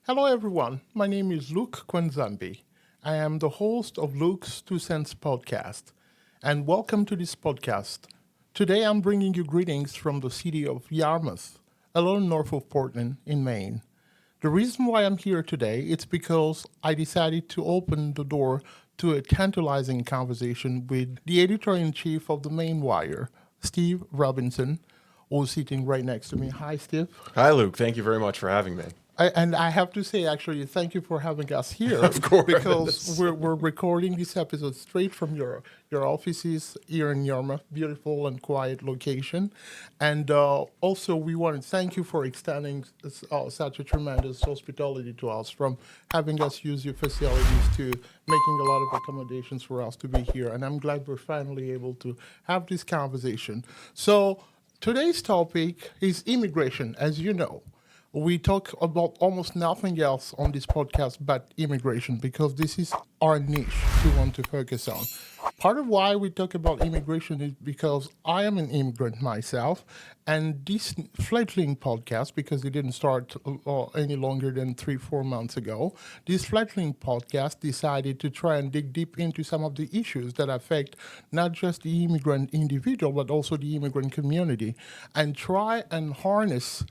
Hello, everyone. My name is Luke Kuanzambi. I am the host of Luke's Two Cents podcast, and welcome to this podcast. Today, I'm bringing you greetings from the city of Yarmouth, a little north of Portland in Maine. The reason why I'm here today is because I decided to open the door to a tantalizing conversation with the editor-in-chief of the Maine Wire, Steve Robinson, who's sitting right next to me. Hi, Steve. Hi, Luke. Thank you very much for having me. And I have to say, actually, thank you for having us here. Of course. Because we're recording this episode straight from your offices here in Yarmouth, beautiful and quiet location. And also, we want to thank you for extending such a tremendous hospitality to us, from having us use your facilities to making a lot of accommodations for us to be here. And I'm glad we're finally able to have this conversation. So today's topic is immigration, as you know. We talk about almost nothing else on this podcast but immigration because this is our niche we want to focus on. Part of why we talk about immigration is because I am an immigrant myself, and this fledgling podcast, because it didn't start any longer than 3-4 months ago, this fledgling podcast decided to try and dig deep into some of the issues that affect not just the immigrant individual but also the immigrant community, and try and harness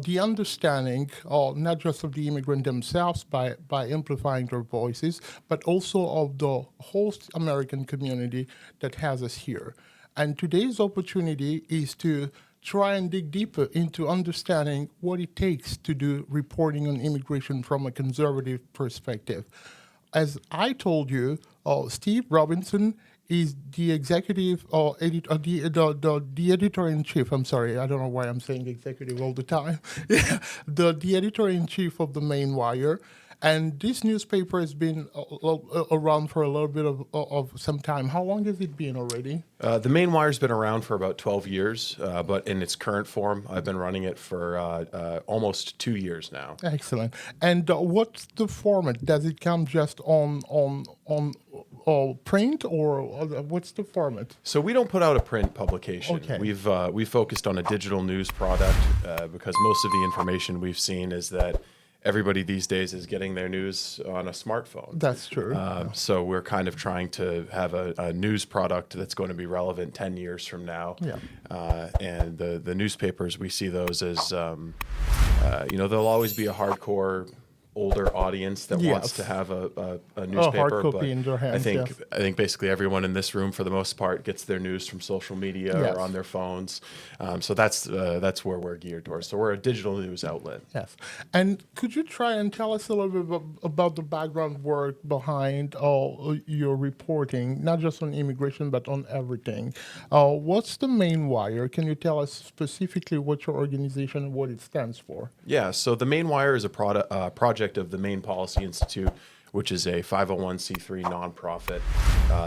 the understanding, not just of the immigrant themselves by amplifying their voices, but also of the whole American community that has us here. And today's opportunity is to try and dig deeper into understanding what it takes to do reporting on immigration from a conservative perspective. As I told you, Steve Robinson is the executive or the editor-in-chief. I'm sorry, I don't know why I'm saying executive all the time. the editor-in-chief of the Maine Wire. And this newspaper has been around for a little bit of some time. How long has it been already? The Maine Wire's been around for about 12 years, but in its current form, I've been running it for almost 2 years now. Excellent. And what's the format? Does it come just on print, or what's the format? So we don't put out a print publication. Okay. We've focused on a digital news product because most of the information we've seen is that everybody these days is getting their news on a smartphone. That's true. So we're kind of trying to have a news product that's going to be relevant 10 years from now. Yeah. And the newspapers, we see those as, there'll always be a hardcore older audience that wants to have a newspaper. Hard copy but in their hands, I think basically everyone in this room, for the most part, gets their news from social media or on their phones. So that's where we're geared towards. So we're a digital news outlet. Yes. And could you try and tell us a little bit about the background work behind your reporting, not just on immigration, but on everything? What's the Maine Wire? Can you tell us specifically what your organization and what it stands for? Yeah, so the Maine Wire is a project of the Maine Policy Institute, which is a 501c3 nonprofit.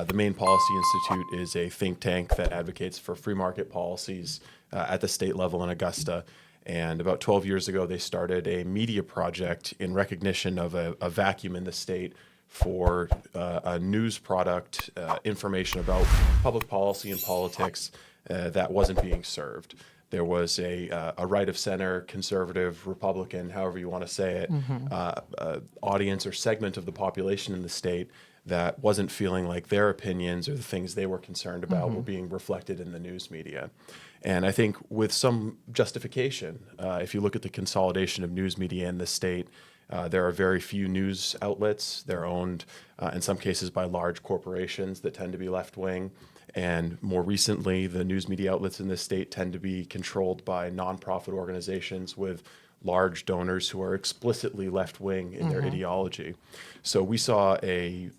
The Maine Policy Institute is a think tank that advocates for free market policies at the state level in Augusta. And about 12 years ago, they started a media project in recognition of a vacuum in the state for a news product, information about public policy and politics that wasn't being served. There was a right of center, conservative, Republican, however you want to say it, audience or segment of the population in the state that wasn't feeling like their opinions or the things they were concerned about were being reflected in the news media. And I think with some justification, if you look at the consolidation of news media in the state, there are very few news outlets. They're owned, in some cases, by large corporations that tend to be left-wing. And more recently, the news media outlets in this state tend to be controlled by nonprofit organizations with large donors who are explicitly left-wing in their ideology. So we saw a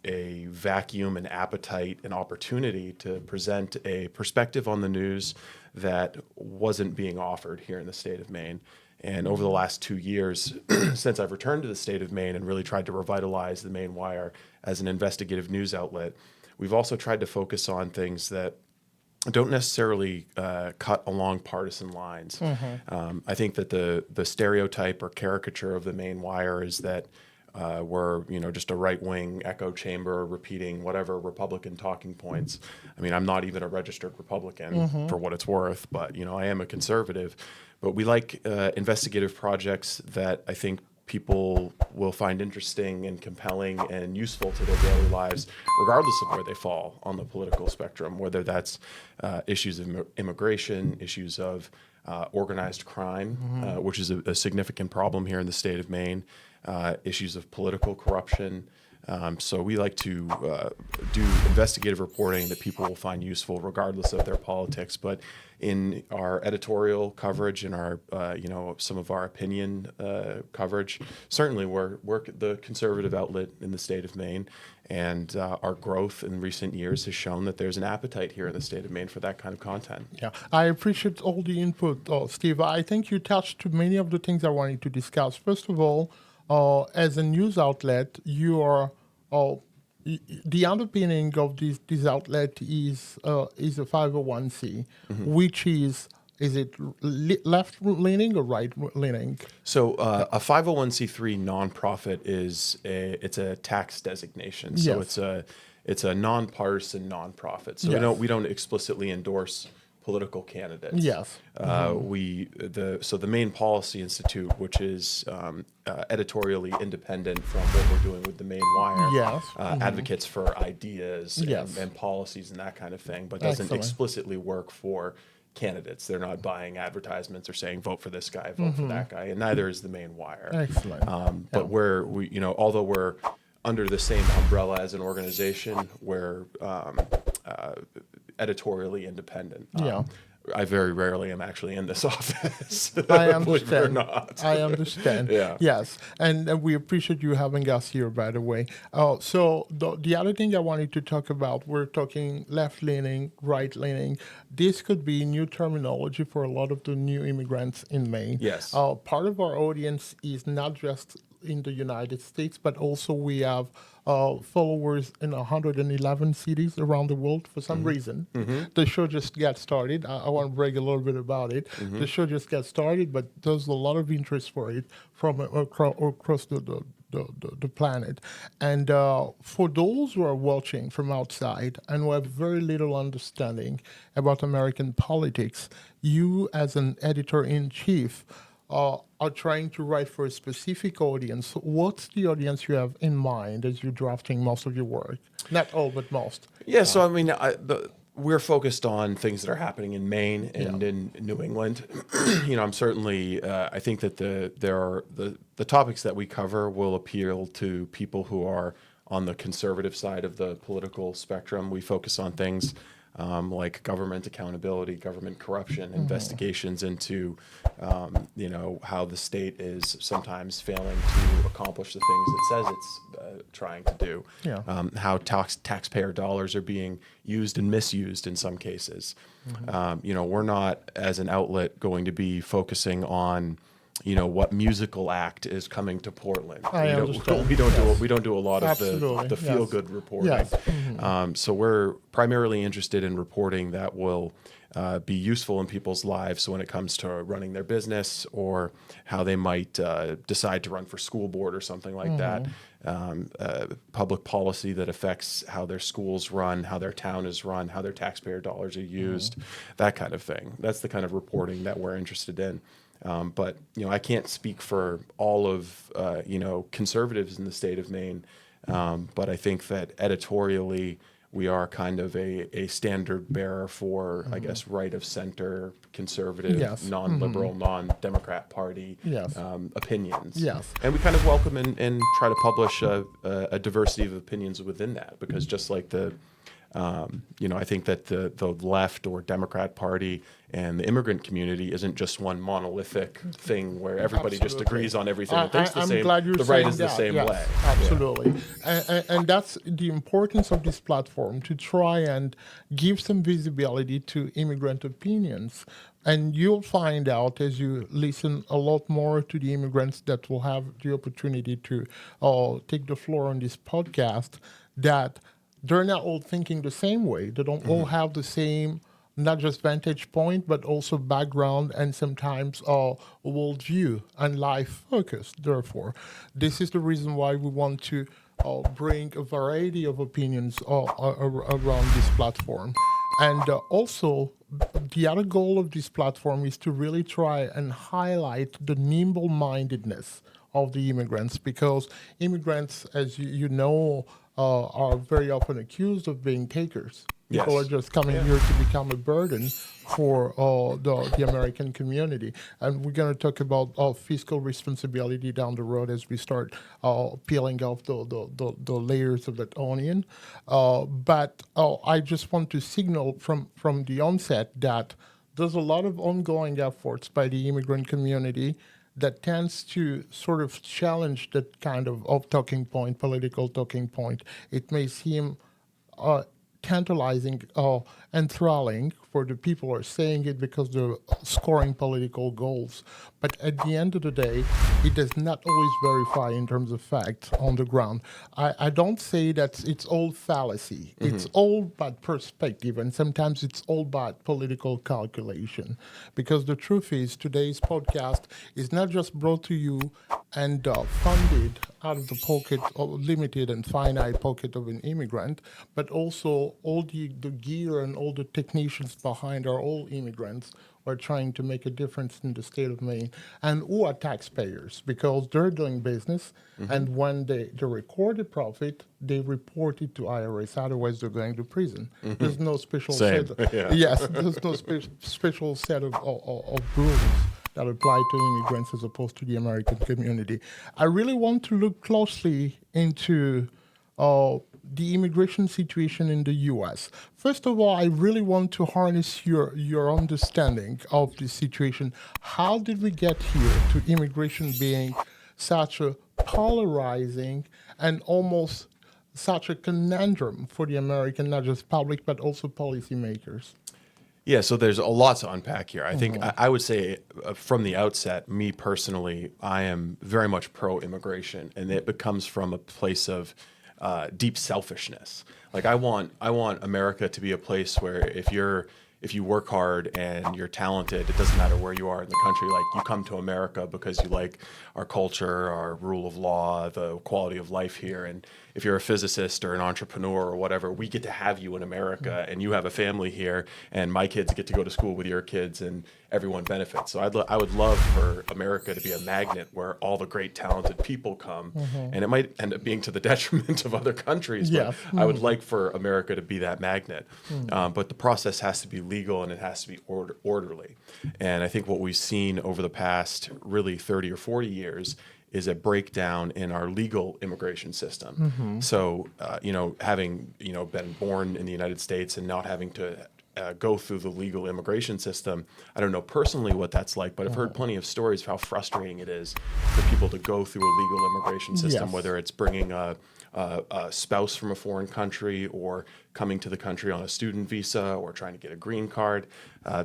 vacuum, an appetite, an opportunity to present a perspective on the news that wasn't being offered here in the state of Maine. And over the last 2 years, since I've returned to the state of Maine and really tried to revitalize the Maine Wire as an investigative news outlet, we've also tried to focus on things that don't necessarily cut along partisan lines. I think that the stereotype or caricature of the Maine Wire is that we're just a right-wing echo chamber repeating whatever Republican talking points. I mean, I'm not even a registered Republican for what it's worth, but I am a conservative. But we like investigative projects that I think people will find interesting and compelling and useful to their daily lives, regardless of where they fall on the political spectrum, whether that's issues of immigration, issues of organized crime, which is a significant problem here in the state of Maine, issues of political corruption. So we like to do investigative reporting that people will find useful regardless of their politics. But in our editorial coverage and our, some of our opinion coverage, certainly we're the conservative outlet in the state of Maine. And our growth in recent years has shown that there's an appetite here in the state of Maine for that kind of content. Yeah, I appreciate all the input, Steve. I think you touched to many of the things I wanted to discuss. First of all, as a news outlet, you are the underpinning of this outlet is a 501c, which is it left leaning or right leaning? So a 501c3 nonprofit it's a tax designation. So it's a nonpartisan nonprofit. So we don't explicitly endorse political candidates. Yes. The Maine Policy Institute, which is editorially independent from what we're doing with the Maine Wire, advocates for ideas and policies and that kind of thing, but doesn't explicitly work for candidates. They're not buying advertisements or saying vote for this guy, vote for that guy, and neither is the Maine Wire. Excellent. But although we're under the same umbrella as an organization, we're editorially independent. I very rarely am actually in this office. I understand. Believe it or not. I understand. Yes, and we appreciate you having us here, by the way. So the other thing I wanted to talk about, we're talking left-leaning, right-leaning. This could be new terminology for a lot of the new immigrants in Maine. Yes. Part of our audience is not just in the United States, but also we have followers in 111 cities around the world for some reason. The show just got started. I want to brag a little bit about it. The show just got started, but there's a lot of interest for it from across the planet. And for those who are watching from outside and who have very little understanding about American politics, you as an editor-in-chief are trying to write for a specific audience. What's the audience you have in mind as you're drafting most of your work? Not all, but most. Yeah, so I mean, we're focused on things that are happening in Maine and in New England. I'm certainly, I think that the topics that we cover will appeal to people who are on the conservative side of the political spectrum. We focus on things like government accountability, government corruption, investigations into, how the state is sometimes failing to accomplish the things it says it's trying to do. How taxpayer dollars are being used and misused in some cases. We're not, as an outlet, going to be focusing on what musical act is coming to Portland. We don't do a lot of the feel good reporting. So we're primarily interested in reporting that will be useful in people's lives when it comes to running their business or how they might decide to run for school board or something like that. Public policy that affects how their schools run, how their town is run, how their taxpayer dollars are used, that kind of thing. That's the kind of reporting that we're interested in. But I can't speak for all of conservatives in the state of Maine, but I think that editorially we are kind of a standard bearer for, I guess, right of center, conservative, non-liberal, non-Democrat party opinions. And we kind of welcome and try to publish a diversity of opinions within that, because just like I think that the left or Democrat Party and the immigrant community isn't just one monolithic thing where everybody just agrees on everything and thinks the same. The right is the same way. Absolutely. And that's the importance of this platform, to try and give some visibility to immigrant opinions. And you'll find out as you listen a lot more to the immigrants that will have the opportunity to take the floor on this podcast, that they're not all thinking the same way. They don't all have the same, not just vantage point, but also background and sometimes worldview and life focus. Therefore, this is the reason why we want to bring a variety of opinions around this platform. And also, the other goal of this platform is to really try and highlight the nimble-mindedness of the immigrants, because immigrants, as you know, are very often accused of being takers. People Yes. are just coming here to become a burden for the American community. And we're going to talk about fiscal responsibility down the road as we start peeling off the layers of that onion. But I just want to signal from the onset that there's a lot of ongoing efforts by the immigrant community that tends to sort of challenge that kind of talking point, political talking point. It may seem tantalizing, enthralling for the people who are saying it because they're scoring political goals. But at the end of the day, it does not always verify in terms of facts on the ground. I don't say that it's all fallacy. It's all about perspective, and sometimes it's all about political calculation. Because the truth is, today's podcast is not just brought to you and funded out of the pocket, or limited and finite pocket of an immigrant, but also all the gear and all the technicians behind are all immigrants who are trying to make a difference in the state of Maine, and who are taxpayers because they're doing business, and when they record a profit, they report it to IRS. Otherwise, they're going to prison. There's no special Same. set. Yeah. Yes, there's no special set of rules that apply to immigrants as opposed to the American community. I really want to look closely into the immigration situation in the U.S. First of all, I really want to harness your understanding of the situation. How did we get here to immigration being such a polarizing and almost such a conundrum for the American, not just public, but also policymakers? Yeah, so there's a lot to unpack here. I think I would say from the outset, me personally, I am very much pro-immigration, and it becomes from a place of deep selfishness. Like I want America to be a place where if you work hard and you're talented, it doesn't matter where you are in the country. Like you come to America because you like our culture, our rule of law, the quality of life here. And if you're a physicist or an entrepreneur or whatever, we get to have you in America, and you have a family here, and my kids get to go to school with your kids, and everyone benefits. So I would love for America to be a magnet where all the great talented people come, and it might end up being to the detriment of other countries. But I would like for America to be that magnet. But the process has to be legal, and it has to be orderly. And I think what we've seen over the past really 30 or 40 years is a breakdown in our legal immigration system. So, having been born in the United States and not having to go through the legal immigration system, I don't know personally what that's like, but I've heard plenty of stories of how frustrating it is for people to go through a legal immigration system, whether it's bringing a spouse from a foreign country or coming to the country on a student visa or trying to get a green card.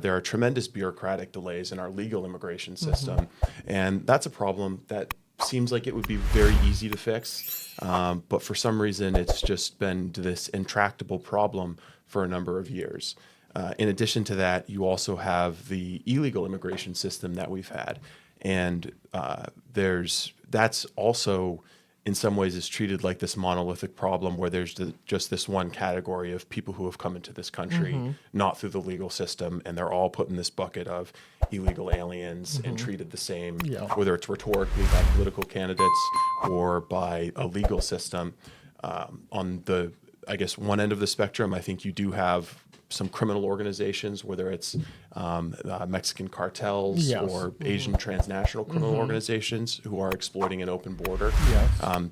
There are tremendous bureaucratic delays in our legal immigration system, and that's a problem that seems like it would be very easy to fix, but for some reason it's just been this intractable problem for a number of years. In addition to that, you also have the illegal immigration system that we've had, and that's also in some ways is treated like this monolithic problem where there's just this one category of people who have come into this country not through the legal system, and they're all put in this bucket of illegal aliens and treated the same, whether it's rhetorically by political candidates or by a legal system. On the, I guess, one end of the spectrum, I think you do have some criminal organizations, whether it's Mexican cartels or Asian transnational criminal organizations who are exploiting an open border.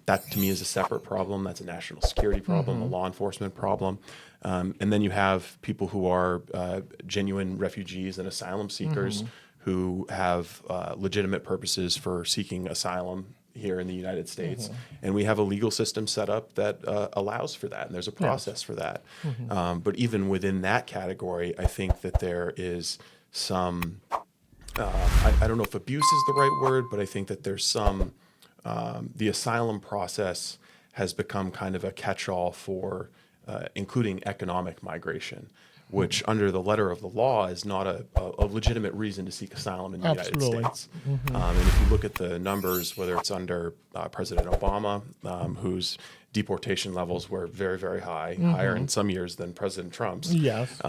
That to me is a separate problem. That's a national security problem, a law enforcement problem. And then you have people who are genuine refugees and asylum seekers who have legitimate purposes for seeking asylum here in the United States, and we have a legal system set up that allows for that, and there's a process for that. But even within that category, I think that there is some, I don't know if abuse is the right word, but I think that there's some, the asylum process has become kind of a catch-all for including economic migration, which under the letter of the law is not a legitimate reason to seek asylum in the United States. And if you look at the numbers, whether it's under President Obama, who's deportation levels were very, very high, higher in some years than President Trump's. Yes.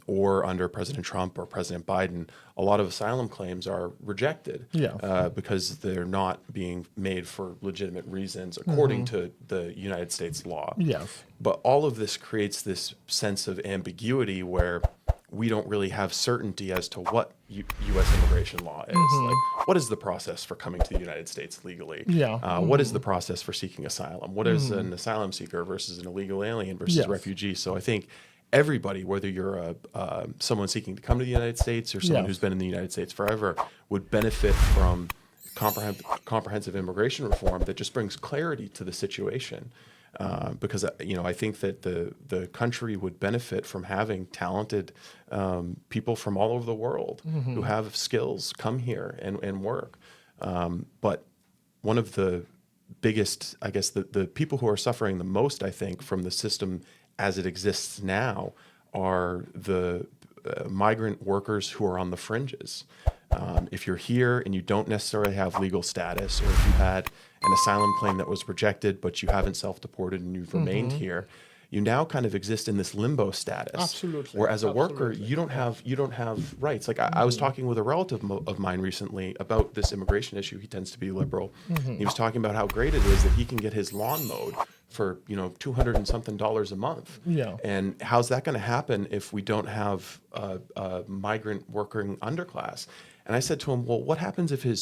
Or under President Trump or President Biden, a lot of asylum claims are rejected Yes. because they're not being made for legitimate reasons according to the United States law. Yes. But all of this creates this sense of ambiguity where we don't really have certainty as to what U.S. immigration law is. Like, what is the process for coming to the United States legally? Yeah. What is the process for seeking asylum? What is an asylum seeker versus an illegal alien versus Yes. refugee? So I think everybody, whether you're someone seeking to come to the United States or someone Yes. who's been in the United States forever, would benefit from comprehensive immigration reform that just brings clarity to the situation. Because I think that the country would benefit from having talented people from all over the world who have skills come here and work. But one of the biggest, I guess, the people who are suffering the most, I think, from the system as it exists now are the migrant workers who are on the fringes. If you're here and you don't necessarily have legal status, or if you had an asylum claim that was rejected, but you haven't self-deported and you've remained here, you now kind of exist in this limbo status. Absolutely. Where as a worker, Absolutely. you don't have rights. Like I was talking with a relative of mine recently about this immigration issue. He tends to be liberal. He was talking about how great it is that he can get his lawn mowed for $200 and something a month. Yeah. And how's that going to happen if we don't have a migrant working underclass? And I said to him, well, what happens if he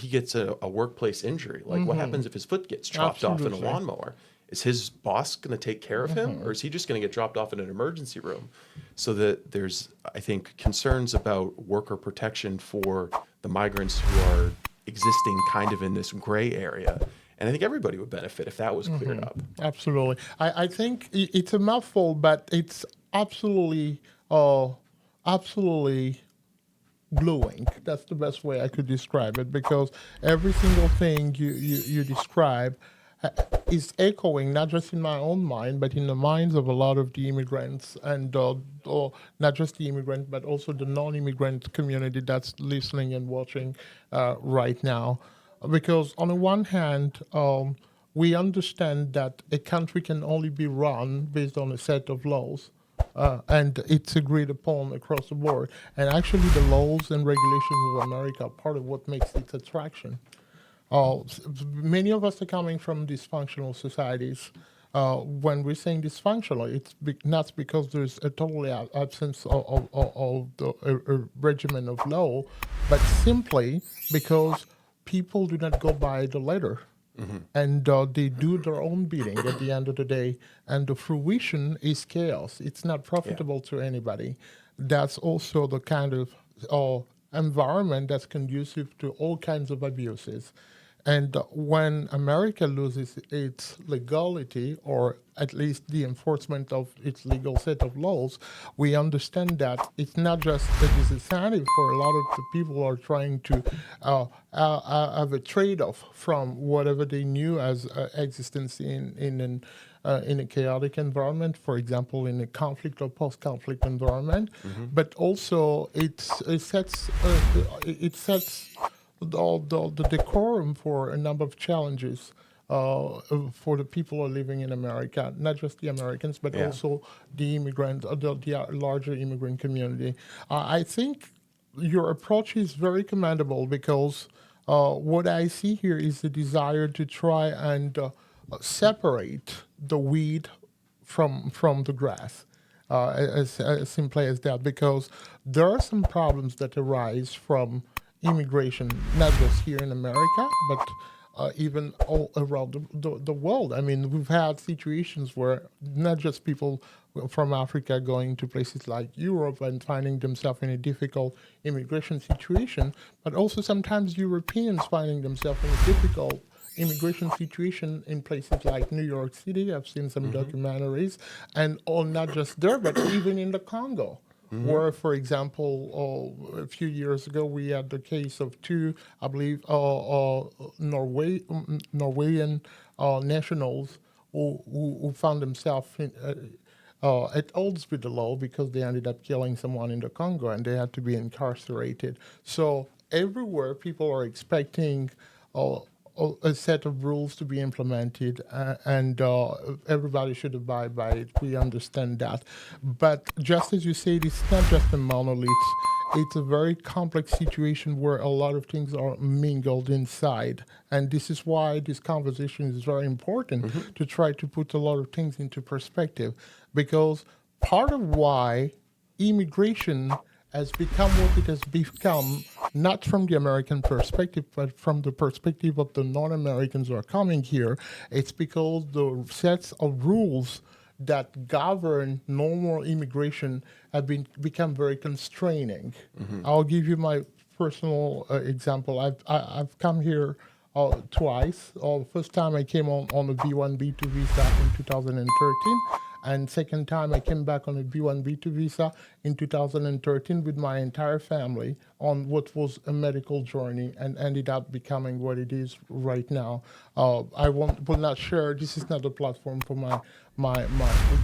gets a workplace injury? Like what happens if his foot gets chopped off in a Absolutely. lawnmower? Is his boss going to take care of him, or is he just going to get dropped off in an emergency room? So that there's, I think, concerns about worker protection for the migrants who are existing kind of in this gray area. And I think everybody would benefit if that was cleared up. Absolutely. I think it's a mouthful, but it's absolutely gluing. That's the best way I could describe it, because every single thing you describe is echoing not just in my own mind, but in the minds of a lot of the immigrants, and not just the immigrant, but also the non-immigrant community that's listening and watching right now. Because on the one hand, we understand that a country can only be run based on a set of laws. And it's agreed upon across the board. And actually, the laws and regulations of America are part of what makes its attraction. Many of us are coming from dysfunctional societies. When we're saying dysfunctional, it's not because there's a total absence of a regimen of law, but simply because people do not go by the letter. And they do their own bidding at the end of the day. And the fruition is chaos. It's not profitable to anybody. That's also the kind of environment that's conducive to all kinds of abuses. And when America loses its legality, or at least the enforcement of its legal set of laws, we understand that it's not just a disincentive for a lot of the people who are trying to have a trade-off from whatever they knew as existence in a chaotic environment, for example, in a conflict or post-conflict environment, but also it sets the decorum for a number of challenges for the people who are living in America, not just the Americans, but also the immigrants, the larger immigrant community. I think your approach is very commendable, because what I see here is the desire to try and separate the weed from the grass. As simply as that, because there are some problems that arise from immigration, not just here in America, but even all around the world. I mean, we've had situations where not just people from Africa going to places like Europe and finding themselves in a difficult immigration situation, but also sometimes Europeans finding themselves in a difficult immigration situation in places like New York City. I've seen some documentaries, and not just there, but even in the Congo. Where, for example, a few years ago, we had the case of two, I believe, Norwegian nationals who found themselves at odds with the law because they ended up killing someone in the Congo, and they had to be incarcerated. So everywhere, people are expecting a set of rules to be implemented, and everybody should abide by it. We understand that. But just as you said, it's not just a monolith. It's a very complex situation where a lot of things are mingled inside. And this is why this conversation is very important to try to put a lot of things into perspective. Because part of why immigration has become what it has become, not from the American perspective, but from the perspective of the non-Americans who are coming here, it's because the sets of rules that govern normal immigration have become very constraining. I'll give you my personal example. I've come here twice. First time I came on a B1 B2 visa in 2013, and second time I came back on a B1 B2 visa in 2013 with my entire family on what was a medical journey and ended up becoming what it is right now. I will not share. This is not a platform for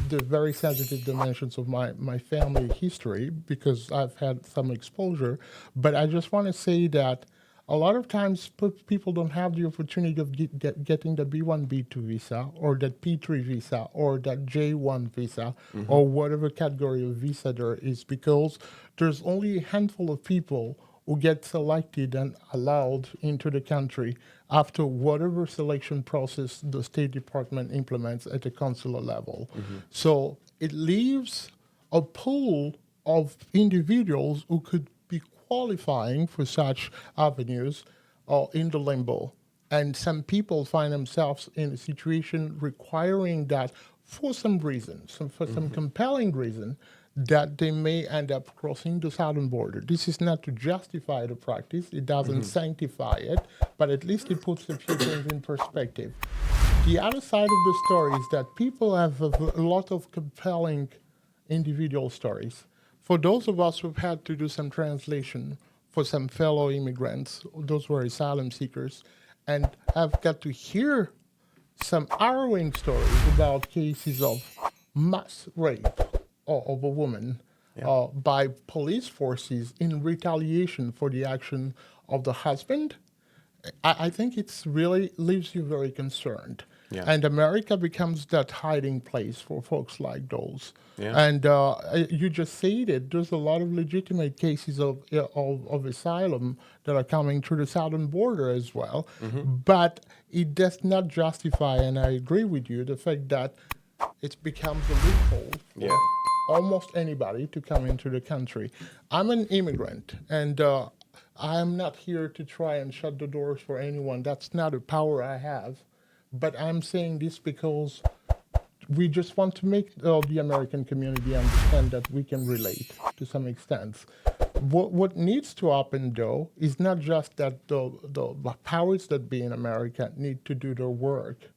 the very sensitive dimensions of my family history because I've had some exposure. But I just want to say that a lot of times people don't have the opportunity of getting the B1, B2 visa or that P3 visa or that J1 visa or whatever category of visa there is because there's only a handful of people who get selected and allowed into the country after whatever selection process the State Department implements at the consular level. So it leaves a pool of individuals who could be qualifying for such avenues in the limbo. And some people find themselves in a situation requiring that for some reason, some compelling reason, that they may end up crossing the southern border. This is not to justify the practice. It doesn't sanctify it, but at least it puts a few things in perspective. The other side of the story is that people have a lot of compelling individual stories. For those of us who've had to do some translation for some fellow immigrants, those who are asylum seekers, and have got to hear some harrowing stories about cases of mass rape of a woman by police forces in retaliation for the action of the husband, I think it's really leaves you very concerned. Yeah. And America becomes that hiding place for folks like those. Yeah. And you just said it. There's a lot of legitimate cases of asylum that are coming through the southern border as well. But it does not justify, and I agree with you, the fact that it becomes a loophole for almost anybody to come into the country. I'm an immigrant, and I'm not here to try and shut the doors for anyone. That's not a power I have. But I'm saying this because we just want to make the American community understand that we can relate to some extent. What needs to happen, though, is not just that the powers that be in America need to do their work,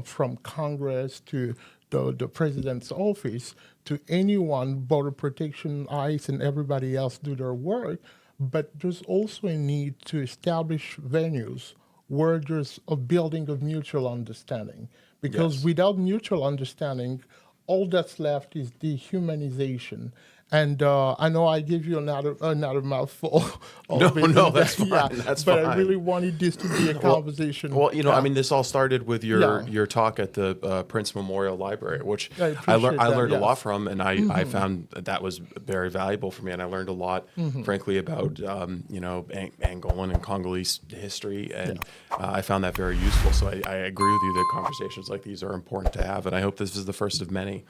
from Congress to the president's office to anyone, Border Protection, ICE, and everybody else do their work, but there's also a need to establish venues where there's a building of mutual understanding. Because without mutual understanding, all that's left is dehumanization. And I know I gave you another mouthful. No, that's fine. That's but fine. I really wanted this to be a conversation. Well, I mean, this all started with your talk at the Prince Memorial Library, which I learned a lot from, and I found that was very valuable for me, and I learned a lot, frankly, about Angolan and Congolese history, and I found that very useful. So I agree with you that conversations like these are important to have, and I hope this is the first of many.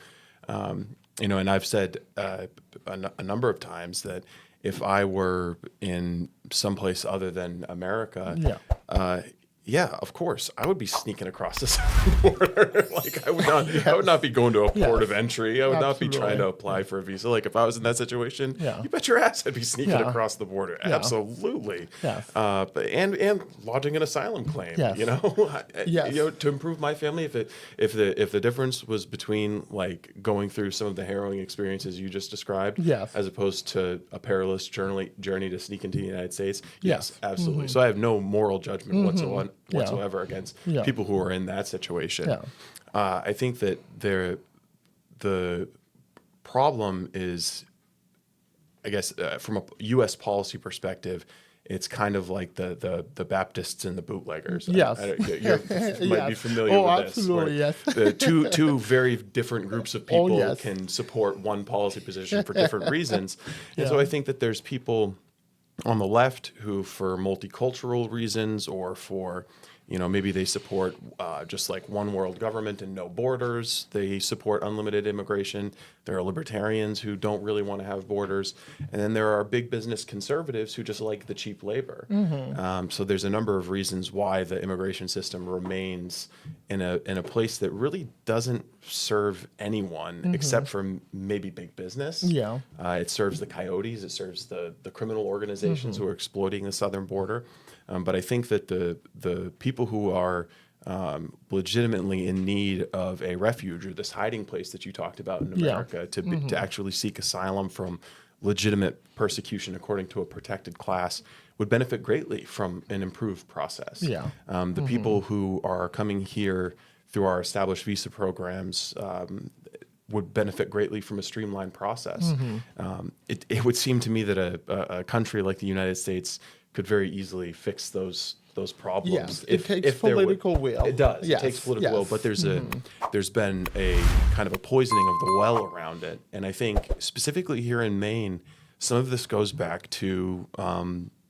And I've said a number of times that if I were in someplace other than America, of course, I would be sneaking across the southern border. Like I would not be going to a port of entry. I would not be trying to apply for a visa. Like if I was in that situation, you bet your ass I'd be sneaking across the border. Absolutely. And lodging an asylum claim. To improve my family. If the difference was between like going through some of the harrowing experiences you just described, as opposed to a perilous journey to sneak into the United States, yes, absolutely. So I have no moral judgment whatsoever against people who are in that situation. I think that the problem is, I guess, from a U.S. policy perspective, it's kind of like the Baptists and the bootleggers. Yes. You might be Yes. familiar Oh, with this. Where absolutely, yes. the two very different groups of people yes. can support one policy position for different reasons. And so Yeah. I think that there's people on the left who, for multicultural reasons or for, maybe they support just like one world government and no borders. They support unlimited immigration. There are libertarians who don't really want to have borders. And then there are big business conservatives who just like the cheap labor. So there's a number of reasons why the immigration system remains in a place that really doesn't serve anyone except for maybe big business. Yeah. It serves the coyotes. It serves the criminal organizations who are exploiting the southern border. But I think that the people who are legitimately in need of a refuge or this hiding place that you talked about in America to actually seek asylum from legitimate persecution according to a protected class would benefit greatly from an improved process. Yeah. The people who are coming here through our established visa programs would benefit greatly from a streamlined process. It would seem to me that a country like the United States could very easily fix those problems. Yes, it takes political will. It does. Yes, It takes political will, but there's been a kind of a poisoning of the well around it. And I think specifically here in Maine, some of this goes back to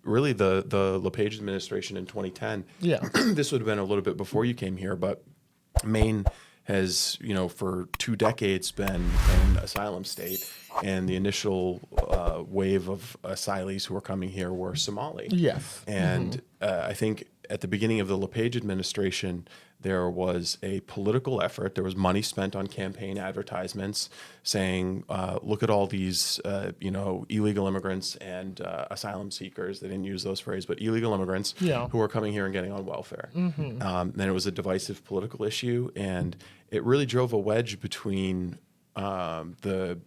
really the LePage administration in 2010. Yeah. This would have been a little bit before you came here, but Maine has, for 2 decades been an asylum state, and the initial wave of asylees who were coming here were Somali. Yes. And I think at the beginning of the LePage administration, there was a political effort. There was money spent on campaign advertisements saying, look at all these, illegal immigrants and asylum seekers. They didn't use those phrases, but illegal immigrants who are coming here and getting on welfare. Then it was a divisive political issue, and it really drove a wedge between the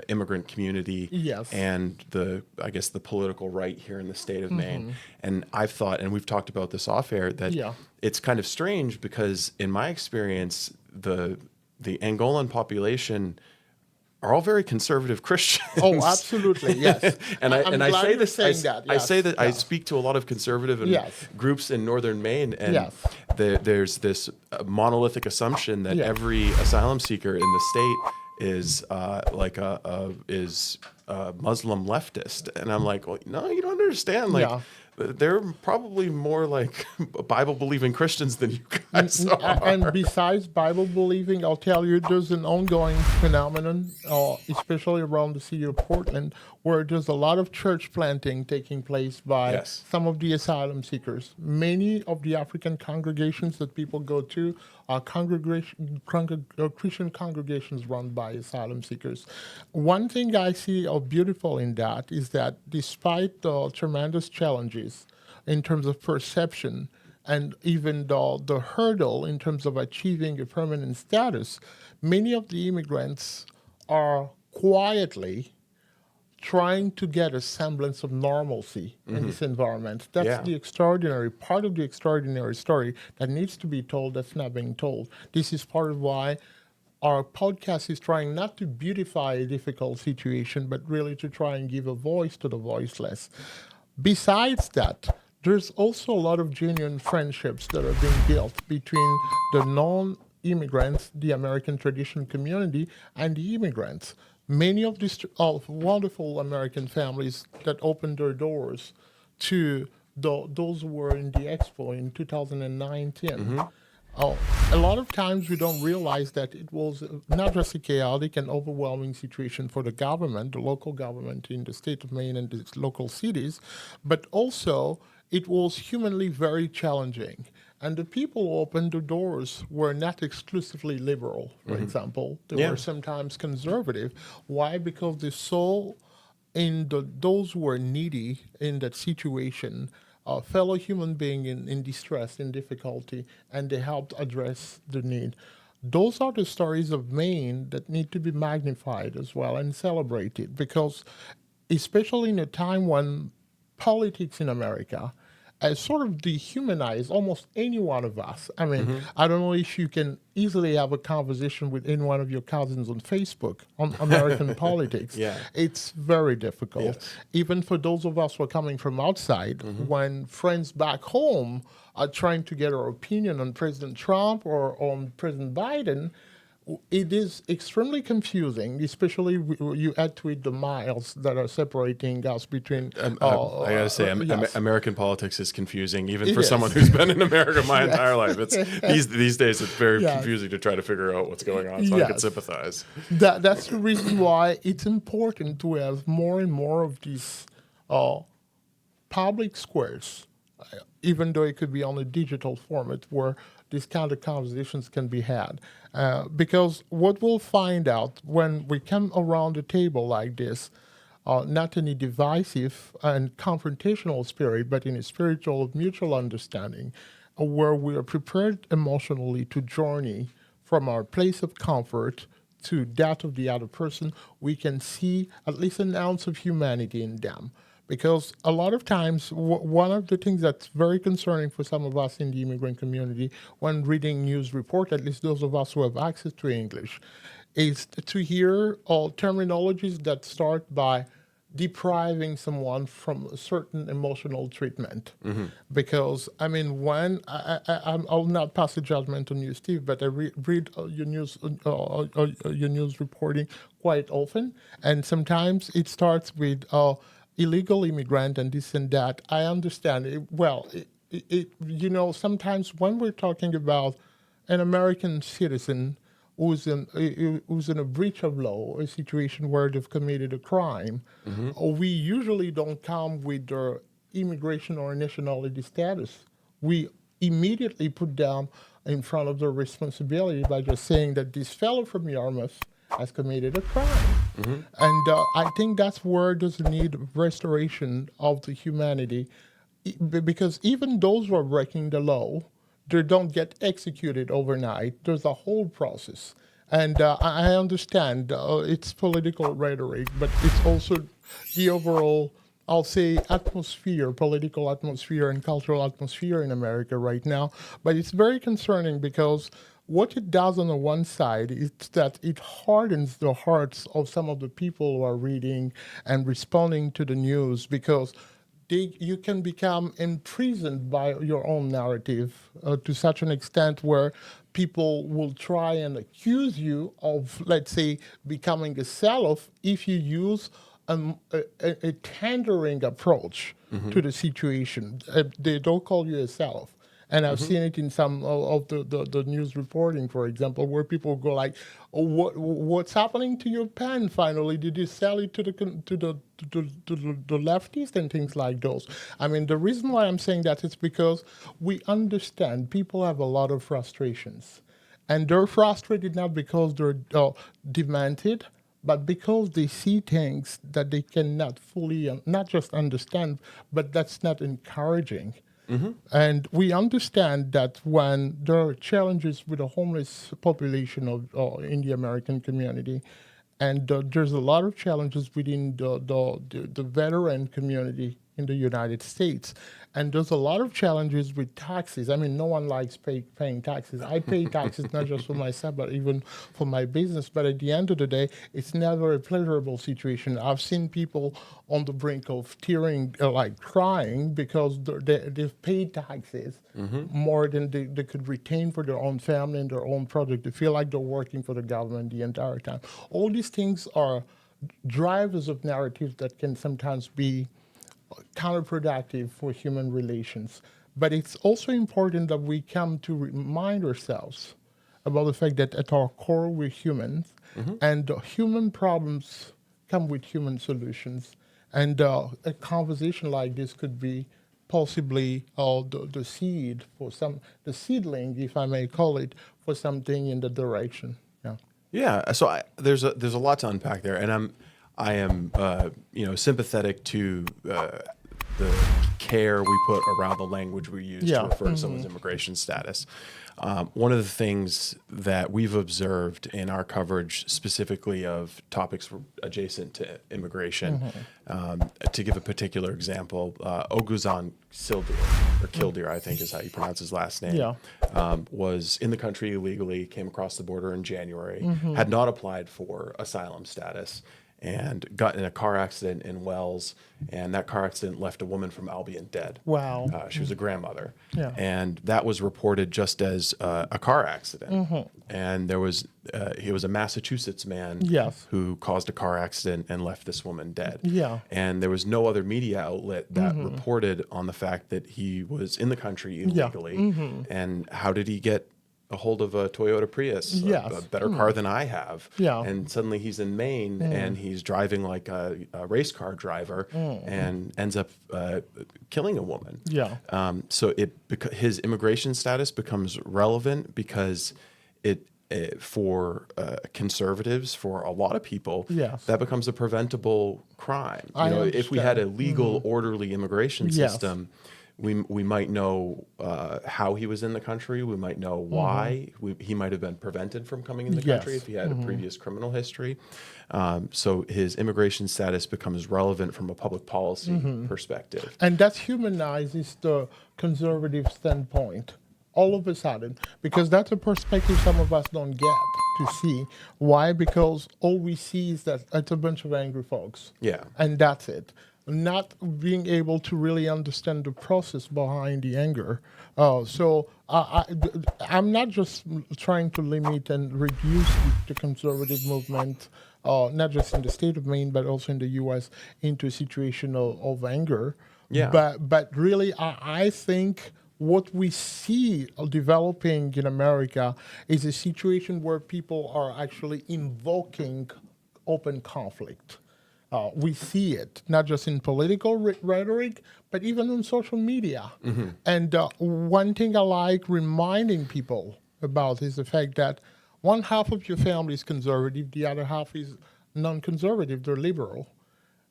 immigrant community and the political right here in the state of Maine. And I've thought, and we've talked about this off air, that it's kind of strange because in my experience, the Angolan population are all very conservative Christians. Oh, absolutely, yes. And I say this. I say that I Yes. speak to a lot of conservative groups in northern Maine, and there's this monolithic assumption that every asylum seeker in the state is is a Muslim leftist, and I'm like, well, no, you don't understand. Like, they're probably more like Bible-believing Christians than you guys are. And besides Bible-believing, I'll tell you, there's an ongoing phenomenon, especially around the city of Portland, where there's a lot of church planting taking place by some of the asylum seekers. Many of the African congregations that people go to are Christian congregations run by asylum seekers. One thing I see of beautiful in that is that despite the tremendous challenges in terms of perception and even the hurdle in terms of achieving a permanent status, many of the immigrants are quietly trying to get a semblance of normalcy in this environment. That's the extraordinary part of the extraordinary story that needs to be told that's not being told. This is part of why our podcast is trying not to beautify a difficult situation, but really to try and give a voice to the voiceless. Besides that, there's also a lot of genuine friendships that are being built between the non-immigrants, the American tradition community, and the immigrants. Many of these wonderful American families that opened their doors to those who were in the expo in 2019. A lot of times we don't realize that it was not just a chaotic and overwhelming situation for the government, the local government in the state of Maine and the local cities, but also it was humanly very challenging. And the people who opened the doors were not exclusively liberal, for example. They were sometimes conservative. Why? Because they saw in those who were needy in that situation a fellow human being in distress, in difficulty, and they helped address the need. Those are the stories of Maine that need to be magnified as well and celebrated, because especially in a time when politics in America sort of dehumanize almost any one of us. I mean, I don't know if you can easily have a conversation with any one of your cousins on Facebook on American politics. Yeah. It's very difficult. Yes. Even for those of us who are coming from outside, when friends back home are trying to get our opinion on President Trump or on President Biden, it is extremely confusing, especially you add to it the miles that are separating us between. I gotta say, yes. American politics is confusing, even It for is. someone who's been in America my entire life. It's these days it's very Yes. confusing to try to figure out what's going on. So I can Yes. sympathize. That's the reason why it's important to have more and more of these public squares, even though it could be on a digital format where these kind of conversations can be had. Because what we'll find out when we come around the table like this, not in a divisive and confrontational spirit, but in a spiritual of mutual understanding, where we are prepared emotionally to journey from our place of comfort to that of the other person, we can see at least an ounce of humanity in them. Because a lot of times, one of the things that's very concerning for some of us in the immigrant community when reading news report, at least those of us who have access to English, is to hear terminologies that start by depriving someone from a certain emotional treatment. Because, I mean, when I'll not pass a judgment on you, Steve, but I read your news reporting quite often, and sometimes it starts with illegal immigrant and this and that. I understand it. Well, sometimes when we're talking about an American citizen who's in a breach of law, a situation where they've committed a crime, we usually don't come with their immigration or nationality status. We immediately put them in front of their responsibility by just saying that this fellow from Yarmouth has committed a crime. And I think that's where there's a need of restoration of the humanity, because even those who are breaking the law, they don't get executed overnight. There's a whole process. And I understand it's political rhetoric, but it's also the overall, I'll say, atmosphere, political atmosphere and cultural atmosphere in America right now. But it's very concerning because what it does on the one side is that it hardens the hearts of some of the people who are reading and responding to the news, because you can become imprisoned by your own narrative to such an extent where people will try and accuse you of, let's say, becoming a sell-off if you use a tendering approach to the situation. They don't call you a sell-off. And I've seen it in some of the news reporting, for example, where people go like, oh, "What's happening to your pen? Finally, did you sell it to the leftists and things like those?" I mean, the reason why I'm saying that is because we understand people have a lot of frustrations, and they're frustrated not because they're demented, but because they see things that they cannot fully, not just understand, but that's not encouraging. And we understand that when there are challenges with the homeless population in the American community, and there's a lot of challenges within the veteran community in the United States, and there's a lot of challenges with taxes. I mean, no one likes paying taxes. I pay taxes not just for myself, but even for my business. But at the end of the day, it's never a pleasurable situation. I've seen people on the brink of tearing, like crying, because they've paid taxes more than they could retain for their own family and their own project. They feel like they're working for the government the entire time. All these things are drivers of narratives that can sometimes be counterproductive for human relations. But it's also important that we come to remind ourselves about the fact that at our core we're humans, and human problems come with human solutions. And a conversation like this could be possibly the seed for the seedling, if I may call it, for something in the direction. Yeah. Yeah. So there's a lot to unpack there, and I am sympathetic to the care we put around the language we use Yeah. to refer to someone's immigration status. One of the things that we've observed in our coverage, specifically of topics adjacent to immigration, to give a particular example, Oguzhan Sildir, or Kildir, I think is how you pronounce his last name, was in the country illegally, came across the border in January, had not applied for asylum status, and got in a car accident in Wells, and that car accident left a woman from Albion dead. Wow. She was a grandmother, Yeah. and that was reported just as a car accident. And there was he was a Massachusetts man Yes. who caused a car accident and left this woman dead. Yeah. And there was no other media outlet that reported on the fact that he was in the country illegally. And how did he get a hold of a Toyota Prius, Yes. a better car than I have? Yeah. And suddenly he's in Maine and he's driving like a race car driver and ends up killing a woman. Yeah. So his immigration status becomes relevant because for conservatives, for a lot of people, Yes. that becomes a preventable crime. I If we had a understand. legal, orderly immigration Yes. system, we might know how he was in the country. We might know why. He might have been prevented from coming in the country Yes. if he had a previous criminal history. So his immigration status becomes relevant from a public policy perspective. And that humanizes the conservative standpoint all of a sudden, because that's a perspective some of us don't get to see. Why? Because all we see is that it's a bunch of angry folks. Yeah. And that's it. Not being able to really understand the process behind the anger. So I'm not just trying to limit and reduce the conservative movement, not just in the state of Maine, but also in the U.S., into a situation of anger. Yeah. But really, I think what we see developing in America is a situation where people are actually invoking open conflict. We see it not just in political rhetoric, but even on social media. And one thing I like reminding people about is the fact that one half of your family is conservative, the other half is non-conservative, they're liberal.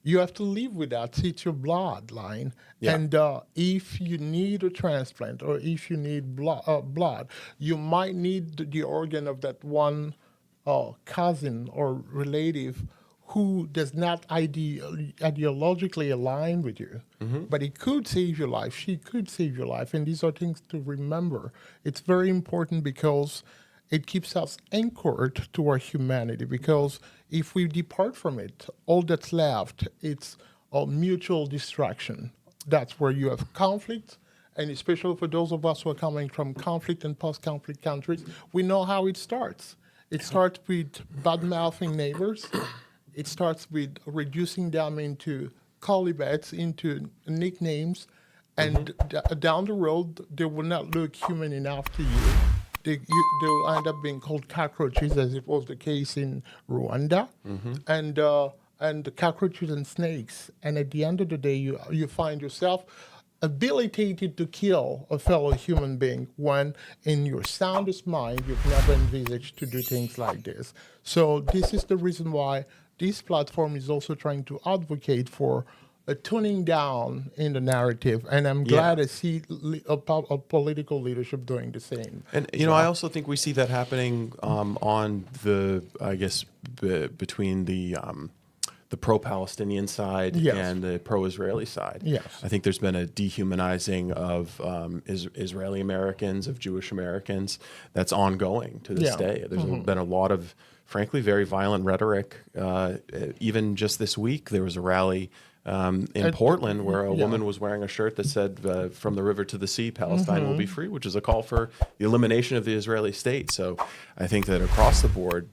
You have to live with that. It's your bloodline. Yeah. And if you need a transplant or if you need blood, you might need the organ of that one cousin or relative who does not ideologically align with you. But it could save your life. She could save your life. And these are things to remember. It's very important because it keeps us anchored to our humanity, because if we depart from it, all that's left, it's a mutual distraction. That's where you have conflict, and especially for those of us who are coming from conflict and post-conflict countries, we know how it starts. It starts with bad-mouthing neighbors. It starts with reducing them into colibets, into nicknames, and down the road, they will not look human enough to you. They will end up being called cockroaches, as it was the case in Rwanda, and the cockroaches and snakes. And at the end of the day, you find yourself habilitated to kill a fellow human being when, in your soundest mind, you've never envisaged to do things like this. So this is the reason why this platform is also trying to advocate for a tuning down in the narrative, and I'm glad to see a political leadership doing the same. And I also think we see that happening on the, I guess, between the pro-Palestinian side and the pro-Israeli side. Yes. I think there's been a dehumanizing of Israeli Americans, of Jewish Americans, that's ongoing to this day. There's been a lot of, frankly, very violent rhetoric. Even just this week, there was a rally in Portland where a woman was wearing a shirt that said, from the river to the sea, Palestine will be free, which is a call for the elimination of the Israeli state. So I think that across the board,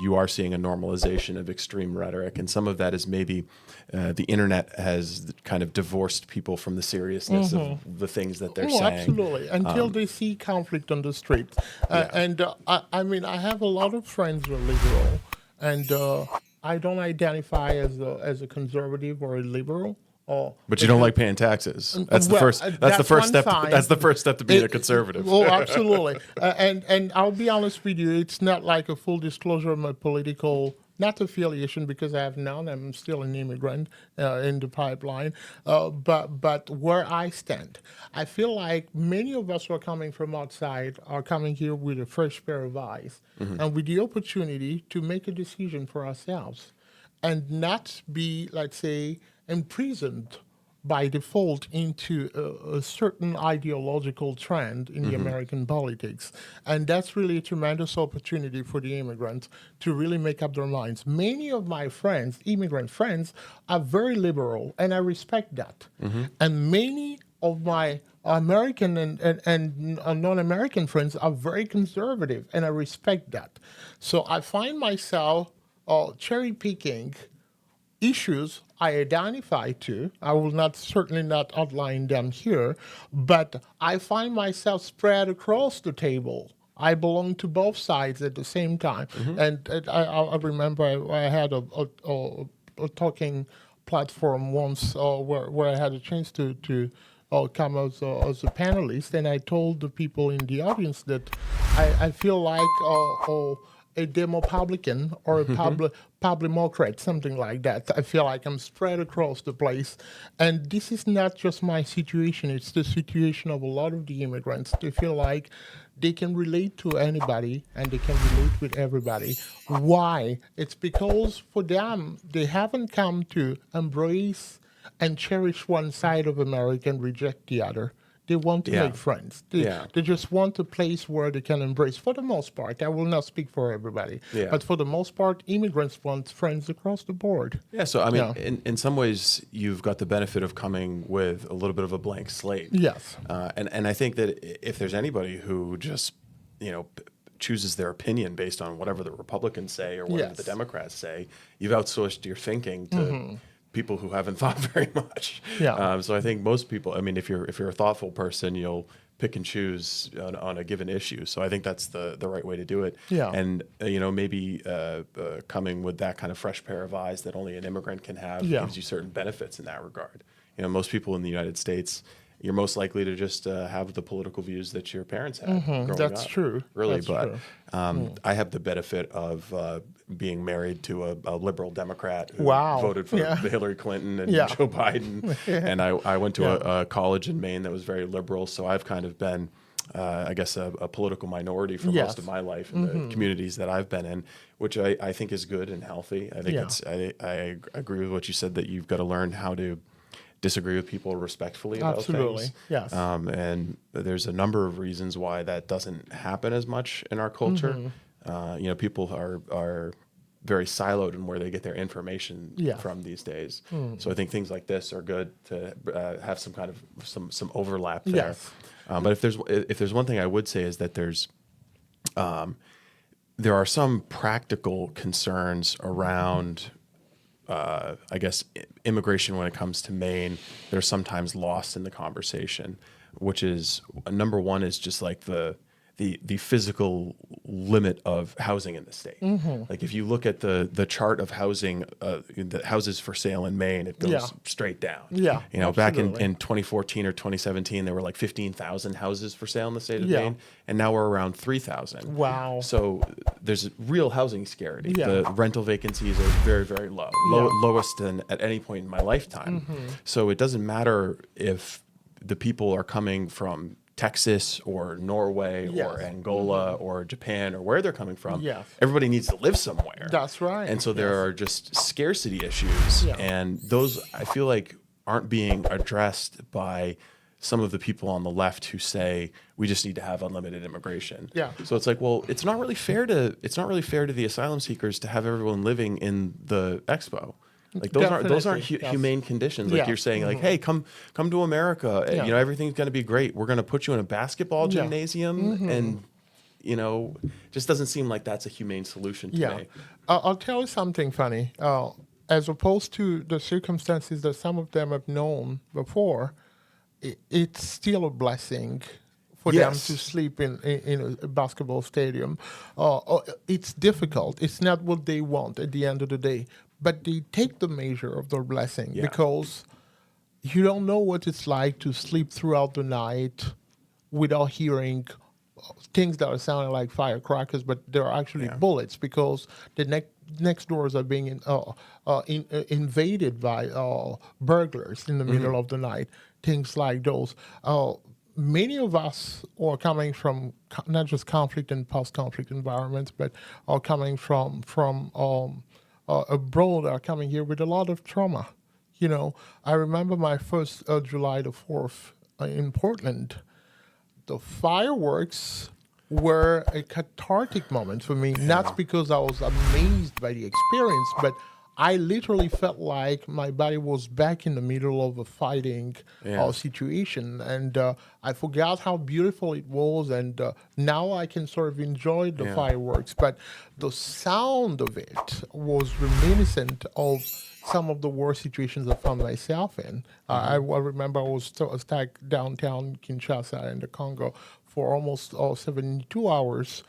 you are seeing a normalization of extreme rhetoric. And some of that is maybe the internet has kind of divorced people from the seriousness of the things that they're saying. Absolutely. Until they see conflict on the street. And I mean, I have a lot of friends who are liberal, and I don't identify as a conservative or a liberal. But you don't like paying taxes. That's the first. That's the first step. That's the first step to being a conservative. Oh, absolutely. And I'll be honest with you, it's not like a full disclosure of my political not affiliation because I have none. I'm still an immigrant in the pipeline. But where I stand, I feel like many of us who are coming from outside are coming here with a fresh pair of eyes and with the opportunity to make a decision for ourselves and not be, let's say, imprisoned by default into a certain ideological trend in the American politics. And that's really a tremendous opportunity for the immigrants to really make up their minds. Many of my friends, immigrant friends, are very liberal, and I respect that. And many of my American and non-American friends are very conservative, and I respect that. So I find myself cherry picking issues I identify to. I will not certainly not outline them here, but I find myself spread across the table. I belong to both sides at the same time, and I remember I had a talking platform once where I had a chance to come as a panelist, and I told the people in the audience that I feel like a Demopublican or a Publimocrat, something like that. I feel like I'm spread across the place. And this is not just my situation, it's the situation of a lot of the immigrants. They feel like they can relate to anybody and they can relate with everybody. Why? It's because for them, they haven't come to embrace and cherish one side of America and reject the other. They want to make friends. They just want a place where they can embrace, for the most part. I will not speak for everybody. But for the most part, immigrants want friends across the board. Yeah, so I mean, in some ways, you've got the benefit of coming with a little bit of a blank slate. Yes. And I think that if there's anybody who just, chooses their opinion based on whatever the Republicans say or whatever the Democrats say, you've outsourced your thinking to people who haven't thought very much. So I think most people, I mean, if you're a thoughtful person, you'll pick and choose on a given issue. So I think that's the right way to do it. And maybe coming with that kind of fresh pair of eyes that only an immigrant can have gives you certain benefits in that regard. Most people in the United States, you're most likely to just have the political views that your parents had growing up. That's true. Really, That's but true. I have the benefit of being married to a liberal Democrat who Wow. voted for Hillary Clinton and Joe Biden. And I went to a college in Maine that was very liberal, so I've kind of been, I guess, a political minority for most of my life in the communities that I've been in, which I think is good and healthy. I think I agree with what you said, that you've got to learn how to disagree with people respectfully about things. Yes. And there's a number of reasons why that doesn't happen as much in our culture. People are very siloed in where they get their information from these days. So I think things like this are good to have some kind of some overlap there. But if there's one thing I would say is that there are some practical concerns around I guess immigration when it comes to Maine. They're sometimes lost in the conversation, which is number one is just like the physical limit of housing in the state. Like if you look at the chart of housing, the houses for sale in Maine, it goes straight down. Back in 2014 or 2017, there were like 15,000 houses for sale in the state of Maine, and now we're around 3,000. Wow. So there's real housing scarcity. The rental vacancies are very, very low, lowest than at any point in my lifetime. So it doesn't matter if the people are coming from Texas or Norway or Angola or Japan or where they're coming from. Everybody needs to live somewhere. That's right. And so there are just scarcity issues. And those, I feel like, aren't being addressed by some of the people on the left who say we just need to have unlimited immigration. So it's like, well, it's not really fair to the asylum seekers to have everyone living in the expo. Like those aren't humane conditions. Like you're saying, like, hey, come to America. Everything's going to be great. We're going to put you in a basketball gymnasium, and just doesn't seem like that's a humane solution to me. I'll tell you something funny. As opposed to the circumstances that some of them have known before, it's still a blessing for them to sleep in a basketball stadium. It's difficult. It's not what they want at the end of the day. But they take the measure of their blessing because you don't know what it's like to sleep throughout the night without hearing things that are sounding like firecrackers, but they're actually bullets because the next doors are being invaded by burglars in the middle of the night. Things like those. Many of us are coming from not just conflict and post-conflict environments, but are coming from abroad. Are coming here with a lot of trauma. I remember my first July the 4th in Portland. The fireworks were a cathartic moment for me, not because I was amazed by the experience, but I literally felt like my body was back in the middle of a fighting situation, and I forgot how beautiful it was, and now I can sort of enjoy the fireworks, but the sound of it was reminiscent of some of the worst situations I found myself in. I remember I was stuck downtown Kinshasa in the Congo for almost 72 hours,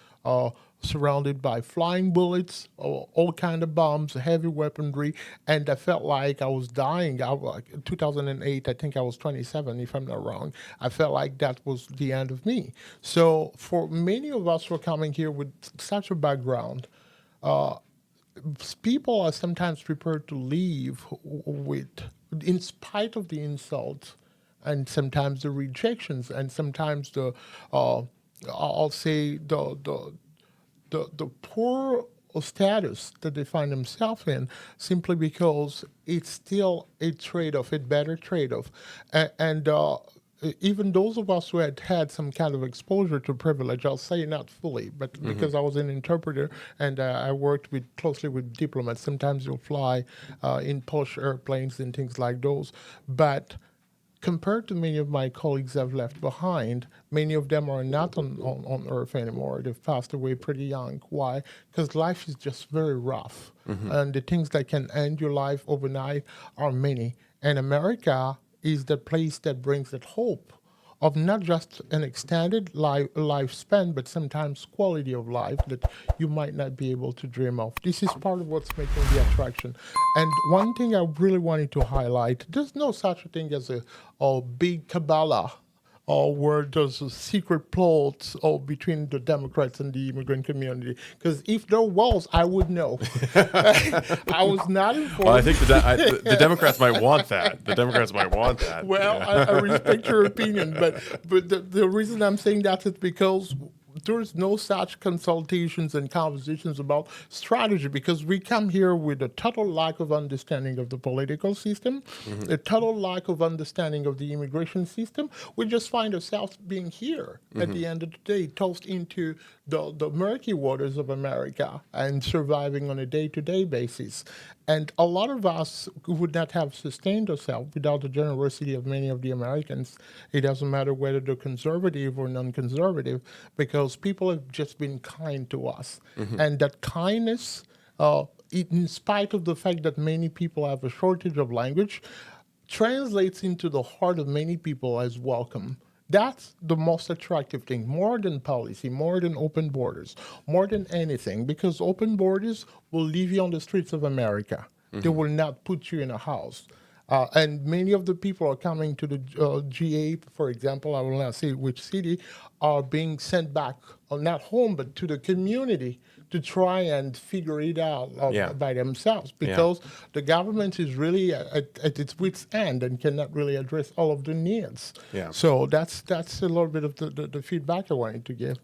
surrounded by flying bullets, all kind of bombs, heavy weaponry, and I felt like I was dying. 2008, I think I was 27, if I'm not wrong. I felt like that was the end of me. So for many of us who are coming here with such a background, people are sometimes prepared to leave with, in spite of the insults, and sometimes the rejections, and sometimes the, I'll say the poor status that they find themselves in, simply because it's still a trade-off, a better trade-off, and even those of us who had some kind of exposure to privilege, I'll say not fully, but because I was an interpreter and I worked closely with diplomats, sometimes you'll fly in posh airplanes and things like those. But compared to many of my colleagues I've left behind, many of them are not on Earth anymore. They've passed away pretty young. Why? Because life is just very rough. And the things that can end your life overnight are many. And America is the place that brings that hope of not just an extended lifespan, but sometimes quality of life that you might not be able to dream of. This is part of what's making the attraction. And one thing I really wanted to highlight, there's no such a thing as a big Kabbalah or where there's a secret plot or between the Democrats and the immigrant community. Because if there was, I would know. I was not informed. Well, I think the Democrats might want that. The Democrats might want that. Well, I respect your opinion, but the reason I'm saying that is because there's no such consultations and conversations about strategy, because we come here with a total lack of understanding of the political system, a total lack of understanding of the immigration system. We just find ourselves being here at the end of the day, tossed into the murky waters of America and surviving on a day-to-day basis. And a lot of us would not have sustained ourselves without the generosity of many of the Americans. It doesn't matter whether they're conservative or non-conservative, because people have just been kind to us. And that kindness, in spite of the fact that many people have a shortage of language, translates into the heart of many people as welcome. That's the most attractive thing, more than policy, more than open borders, more than anything, because open borders will leave you on the streets of America. They will not put you in a house. And many of the people are coming to the GA, for example, I will not say which city, are being sent back, not home, but to the community to try and figure it out by themselves, because the government is really at its wit's end and cannot really address all of the needs. So that's a little bit of the feedback I wanted to give.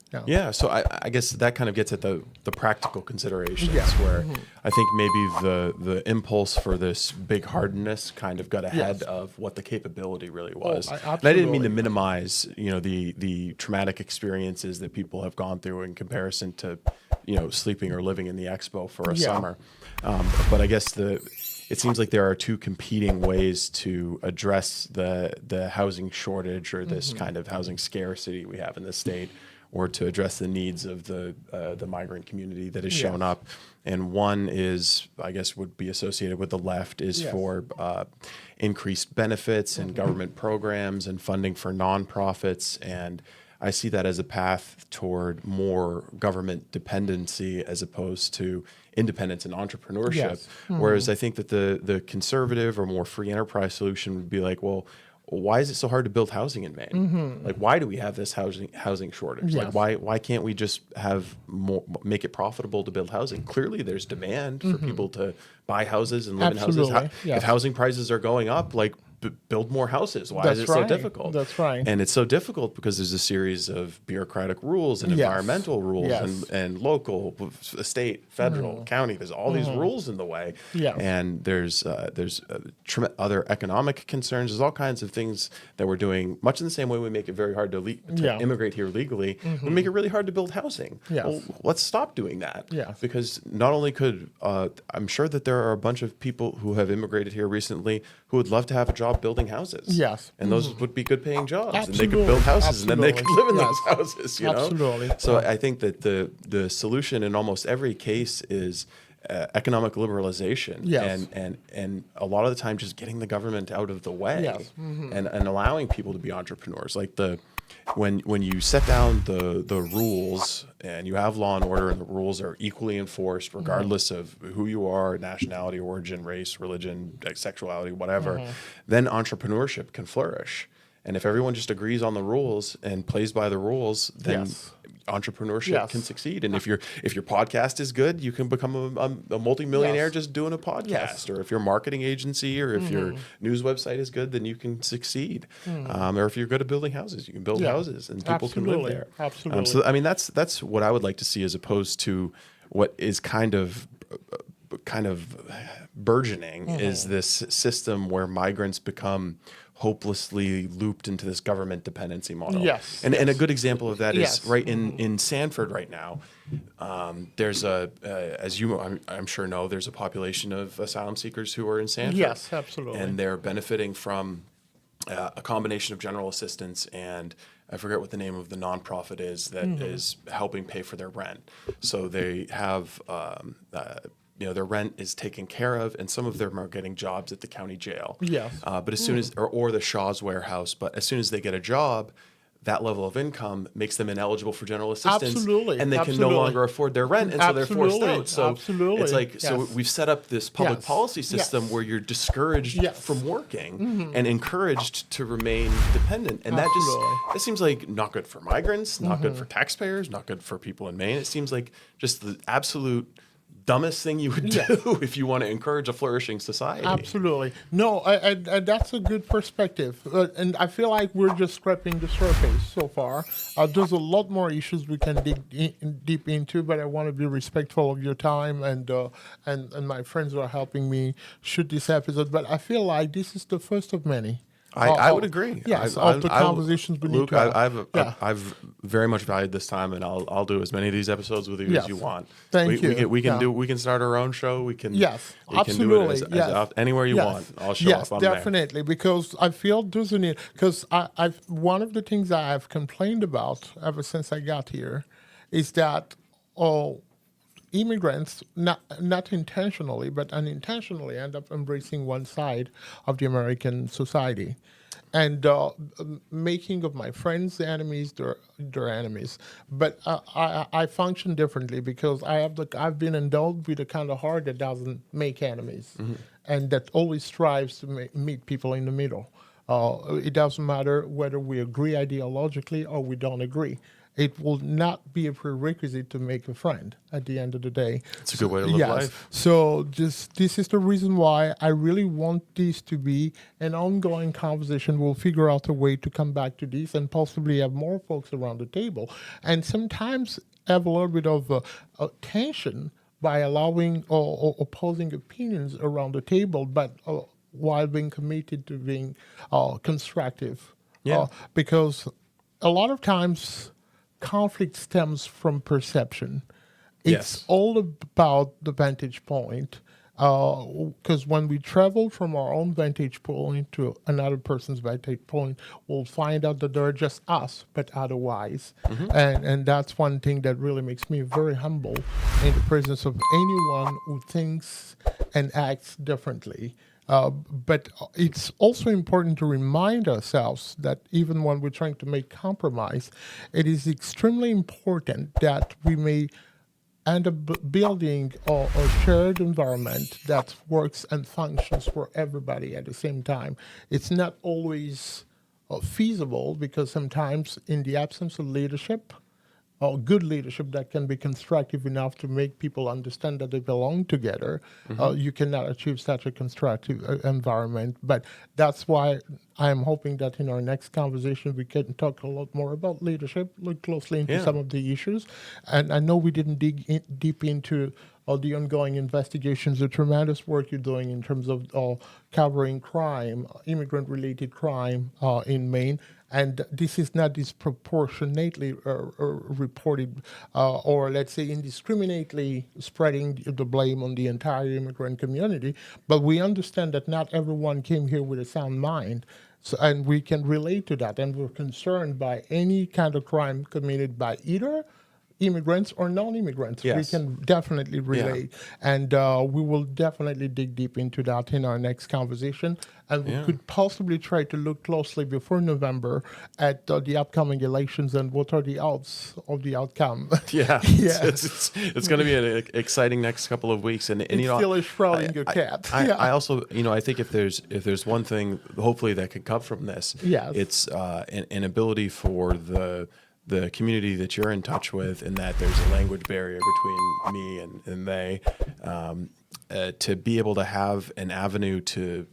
So I guess that kind of gets at the practical considerations, where I think maybe the impulse for this big hardness kind of got ahead of what the capability really was. And I didn't mean to minimize, the traumatic experiences that people have gone through in comparison to, sleeping or living in the expo for a summer. But I guess it seems like there are two competing ways to address the housing shortage or this kind of housing scarcity we have in the state, or to address the needs of the migrant community that has shown up. And one is, I guess, would be associated with the left, is for increased benefits and government programs and funding for nonprofits. And I see that as a path toward more government dependency as opposed to independence and entrepreneurship. Whereas I think that the conservative or more free enterprise solution would be like, well, why is it so hard to build housing in Maine? Like, why do we have this housing shortage? Yes. Like, why can't we just have more, make it profitable to build housing? Clearly, there's demand for people to buy houses and live in houses. Absolutely, yes. If housing prices are going up, like, build more houses. Why is it That's so right. difficult? That's right. And it's so difficult because there's a series of bureaucratic rules and Yes. environmental rules Yes. and local, state, federal, county. There's all these rules in the way. Yes. And there's other economic concerns. There's all kinds of things that we're doing, much in the same way we make it very hard to Yeah. immigrate here legally. We make it really hard to build housing. Yes. Well, let's stop doing that. Yes. Because not only could, I'm sure that there are a bunch of people who have immigrated here recently who would love to have a job building houses. Yes. And those would be good paying jobs. And they Absolutely. could build houses and then they could live in Absolutely. those houses, you know? Absolutely. So I think that the solution in almost every case is economic liberalization. Yes. And a lot of the time just getting the government out of the way. Yes. And allowing people to be entrepreneurs. Like when you set down the rules and you have law and order and the rules are equally enforced regardless of who you are, nationality, origin, race, religion, sexuality, whatever, then entrepreneurship can flourish. And if everyone just agrees on the rules and plays by the rules, then Yes. entrepreneurship Yes. can succeed. And if your podcast is good, you can become a multimillionaire Yes. just doing a podcast. Yes. Or if your marketing agency or if your news website is good, then you can succeed. Or if you're good at building houses, you can build Yeah. houses and people can live Absolutely. there. Absolutely. So I mean, that's what I would like to see as opposed to what is kind of burgeoning is this system where migrants become hopelessly looped into this government dependency model. Yes, And a good example of that is Yes. right in Sanford right now. There's as you I'm sure know, there's a population of asylum seekers who are in Sanford. Yes, absolutely. And they're benefiting from a combination of general assistance and I forget what the name of the nonprofit is that is helping pay for their rent. So they have their rent is taken care of, and some of them are getting jobs at the county jail. Yes. But as soon as, or the Shaw's warehouse, but as soon as they get a job, that level of income makes them ineligible for general assistance. Absolutely. And they can no Absolutely. longer afford their rent, and so they're forced Absolutely. out. So Absolutely. it's like, so Yes. we've set up this public Yes. policy system Yes. where you're discouraged Yes. from working and encouraged to remain dependent. And Absolutely. that seems like not good for migrants, not good for taxpayers, not good for people in Maine. It seems like just the absolute dumbest thing you would do if you want to encourage a flourishing society. Absolutely. No, I that's a good perspective. And I feel like we're just scraping the surface so far. There's a lot more issues we can dig deep into, but I want to be respectful of your time and my friends who are helping me shoot this episode. But I feel like this is the first of many. I would agree. Yes, of the conversations we need Luke, to have. I've very much valued this time, and I'll do as many of these episodes with you Yes. as you want. Thank you. We can Yeah. we can start our own show. We can Yes, we can do absolutely. it Yes. anywhere you Yes. want. I'll show Yes, up. I'm there. definitely, because I feel there's a need. Because I've one of the things I've complained about ever since I got here is that immigrants, not intentionally but unintentionally, end up embracing one side of the American society. And making of my friends the enemies, their enemies. But I function differently because I've been endowed with a kind of heart that doesn't make enemies, and that always strives to meet people in the middle. It doesn't matter whether we agree ideologically or we don't agree. It will not be a prerequisite to make a friend at the end of the day. It's a good way to live life. So this is the reason why I really want this to be an ongoing conversation. We'll figure out a way to come back to this and possibly have more folks around the table. And sometimes have a little bit of tension by allowing or opposing opinions around the table, but while being committed to being constructive. Yeah. Because a lot of times conflict stems from perception. It's Yes. all about the vantage point. Because when we travel from our own vantage point to another person's vantage point, we'll find out that they're just us, but otherwise. And that's one thing that really makes me very humble in the presence of anyone who thinks and acts differently. But it's also important to remind ourselves that even when we're trying to make compromise, it is extremely important that we may and building a shared environment that works and functions for everybody at the same time. It's not always feasible because sometimes, in the absence of leadership, or good leadership that can be constructive enough to make people understand that they belong together, you cannot achieve such a constructive environment. But that's why I'm hoping that in our next conversation we can talk a lot more about leadership, look closely into Yeah. some of the issues. And I know we didn't dig deep into the ongoing investigations, the tremendous work you're doing in terms of covering crime, immigrant-related crime in Maine. And this is not disproportionately reported or, let's say, indiscriminately spreading the blame on the entire immigrant community. But we understand that not everyone came here with a sound mind. So, and we can relate to that. And we're concerned by any kind of crime committed by either immigrants or non-immigrants. We Yes. can definitely relate, and we will definitely dig deep into that in our next conversation. And we could possibly try to look closely before November at the upcoming elections and what are the odds of the outcome. Yeah, Yeah. it's going to be an exciting next couple of weeks, and It's you know, still a shrouding your cat. I also, you know, I think if there's one thing, hopefully that could come from this, Yes. it's an ability for the community that you're in touch with, and that there's a language barrier between me and they. To be able to have an avenue to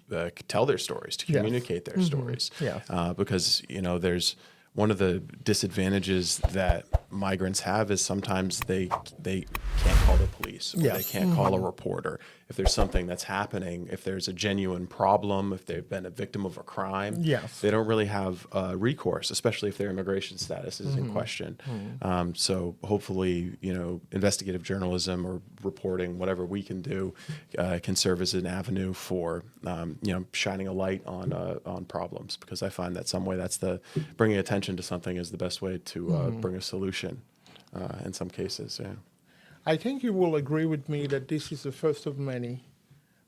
tell their stories, to Yes. communicate their stories, Yes. because you know there's one of the disadvantages that migrants have is sometimes they can't call the police, or Yes. they can't call a reporter if there's something that's happening, if there's a genuine problem, if they've been a victim of a crime. Yes. They don't really have recourse, especially if their immigration status is in question. So hopefully, you know, investigative journalism or reporting, whatever we can do, can serve as an avenue for, you know, shining a light on problems, because I find that some way that's bringing attention to something is the best way to bring a solution in some cases. Yeah. I think you will agree with me that this is the first of many.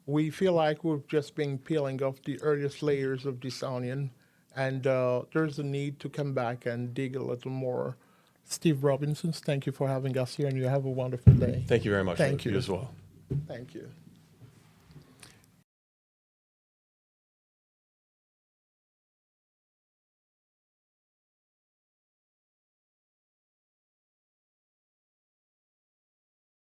We feel like we've just been peeling off the earliest layers of this onion, and there's a need to come back and dig a little more. Steve Robinson, thank you for having us here, and you have a wonderful day. Thank you very much. Thank You you. as well. Thank you.